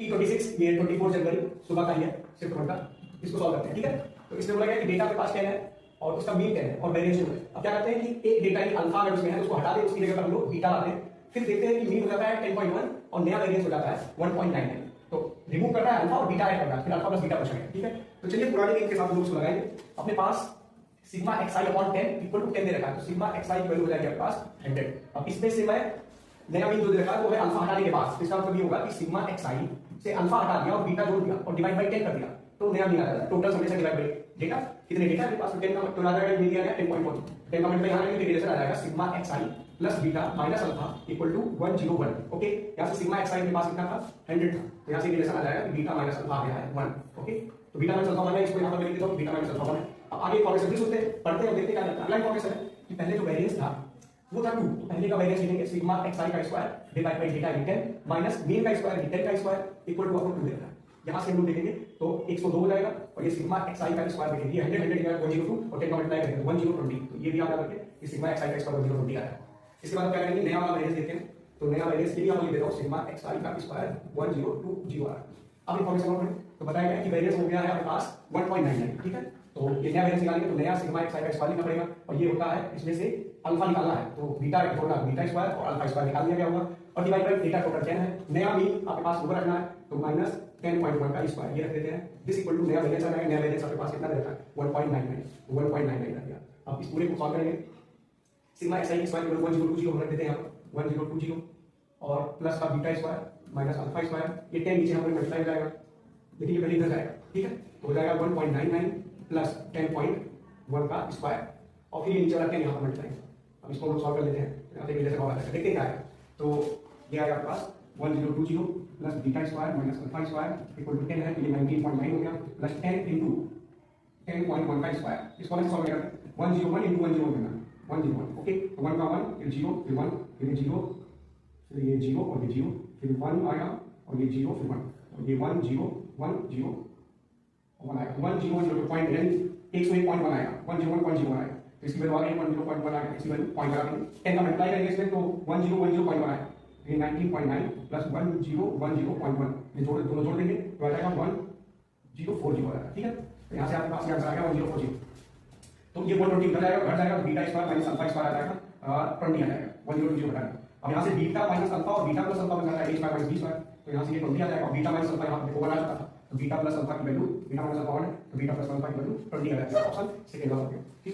T26 ये 24 जनवरी सुबह का ही है शिफ्ट वन का। इसको सॉल्व करते हैं, ठीक है। तो इसमें बोला गया कि डेटा के पास 10 है और उसका मीन 10 है और वेरिएंस है। अब क्या करते हैं कि एक डेटा ही अल्फा अगर उसमें है तो उसको हटा दें, उसकी जगह पर हम लोग बीटा लाते हैं, फिर देखते हैं कि मीन हो जाता है 10.1 और नया वेरिएंस हो जाता है 1.99। तो रिमूव करना है अल्फा और बीटा ऐड करना है, फिर अल्फा प्लस बीटा बचेगा, ठीक है। तो चलिए पुराने नियम के साथ हम लोग लगाएंगे। अपने पास sigma xi upon 10 equal to 10 दे रखा है, तो सिग्मा xi की वैल्यू हो जाएगी आपके पास 100। अब इसमें से मैं नया मीन जो दे रखा है वो है अल्फा हटाने के बाद, इसका मतलब ये होगा कि सिग्मा xi से अल्फा हटा दिया और बीटा जोड़ दिया और डिवाइड बाय 10 कर दिया, तो नया मीन आ जाता है। Total summation divide by data, कितने डेटा है पास 10 का तो आ जाएगा, दिया गया 10.1। 10 का मतलब यहां पे रिलेशन आ जाएगा sigma xi plus beta minus alpha equal to 101। Okay, यहां से सिग्मा xi के पास कितना था 100 था, तो यहां से रिलेशन आ जाएगा कि बीटा माइनस अल्फा आ गया है 1। ओके, तो बीटा माइनस अल्फा 1 है, इसको यहां पर लिख देता हूं बीटा माइनस अल्फा 1 है। अब आगे फॉर्मूला से सोचते हैं, पढ़ते हैं और देखते क्या करता है। अगला फॉर्मूला है कि पहले जो वेरिएंस था वो था 2, तो पहले का वेरिएंस लिखेंगे सिग्मा xi का square divide by data 10 minus mean का स्क्वायर 10 का स्क्वायर इक्वल टू आपको 2 देता है। यहां से हम लोग देखेंगे तो 102 हो जाएगा और ये सिग्मा xi का स्क्वायर देखेंगे, ये 100 डिवाइड 102 और 10 का मल्टीप्लाई करेंगे 1020, तो ये भी आप याद रखें कि सिग्मा xi का स्क्वायर 1020 आ रहा है। इसके बाद क्या करेंगे, नया वाला वेरिएंस देखते हैं। तो नया वेरिएंस के लिए हम लिख देता हूं सिग्मा xi का स्क्वायर 1020 आ रहा है। अब इंफॉर्मेशन नोट करें तो बताया गया कि वेरिएंस हो गया है आपके पास 1.99, ठीक है। तो ये नया वेरिएंस निकालेंगे तो नया सिग्मा xi का स्क्वायर लिखना पड़ेगा और ये होता है इसमें से अल्फा निकालना है, तो बीटा छोड़ना बीटा स्क्वायर और अल्फा स्क्वायर निकाल दिया गया होगा और डिवाइड बाय डेटा टोटल 10 है। नया मीन आपके पास ऊपर रखना है तो माइनस 10.1 का स्क्वायर ये रख देते हैं, दिस इक्वल टू नया वेरिएंस आ जाएगा। नया वेरिएंस आपके पास कितना दे रखा है 1.99, 1.99 रख दिया। अब इस पूरे को सॉल्व करेंगे, सिग्मा xi की स्क्वायर 1020 रख देते हैं यहाँ पर 1020 और प्लस का beta square minus alpha square, ये 10 नीचे यहाँ पर मल्टीप्लाई हो जाएगा, लेकिन ये पहले इधर जाएगा, ठीक है। तो हो जाएगा 1.99 प्लस 10.1 का स्क्वायर और फिर ये नीचे वाला 10 यहाँ पर मल्टीप्लाई। अब इसको हम लोग सॉल्व कर लेते हैं, यहाँ पे जैसे सॉल्व करते हैं देखते हैं क्या आएगा। तो ये आएगा आपके पास 1020 plus beta square minus alpha square equal to 10 है, तो ये 19.9 हो गया प्लस 10 इंटू 10.1 का स्क्वायर। इसको हम सॉल्व करते हैं 101 इंटू 101 करना 101। ओके, तो 1 का 1 फिर 0 फिर 1 फिर ये 0 फिर ये 0 और ये 0 फिर 1 आएगा और ये 0 फिर 1 और ये 1 0 1 0 1 आएगा 1 0 0 पॉइंट यानी 101.1 आएगा 101.0 आएगा, तो इसकी वैल्यू आ गई 101 आएगा, इसकी वैल्यू पॉइंट लगा देंगे 10 का मल्टीप्लाई करेंगे इसमें तो 1010.1 आएगा, ये 19.9 प्लस 1010.1 ये दोनों जोड़ देंगे तो आ जाएगा 1040 आ जाएगा, ठीक है। तो यहाँ से आपके पास आंसर आ गया 1040। तो ये 120 उधर जाएगा, घर जाएगा तो beta square minus alpha square आ जाएगा 20 आ जाएगा 1020 घटाएगा। अब यहाँ से बीटा माइनस अल्फा और बीटा प्लस अल्फा बन जाता है a square minus b square, तो यहाँ से ये 20 आ जाएगा और बीटा माइनस अल्फा यहाँ पे ओवर आ जाता था, तो बीटा प्लस अल्फा की वैल्यू बीटा माइनस अल्फा 1 है तो बीटा प्लस अल्फा की वैल्यू 20 आ जाएगा। ऑप्शन सेकंड वाला हो गया, ठीक है।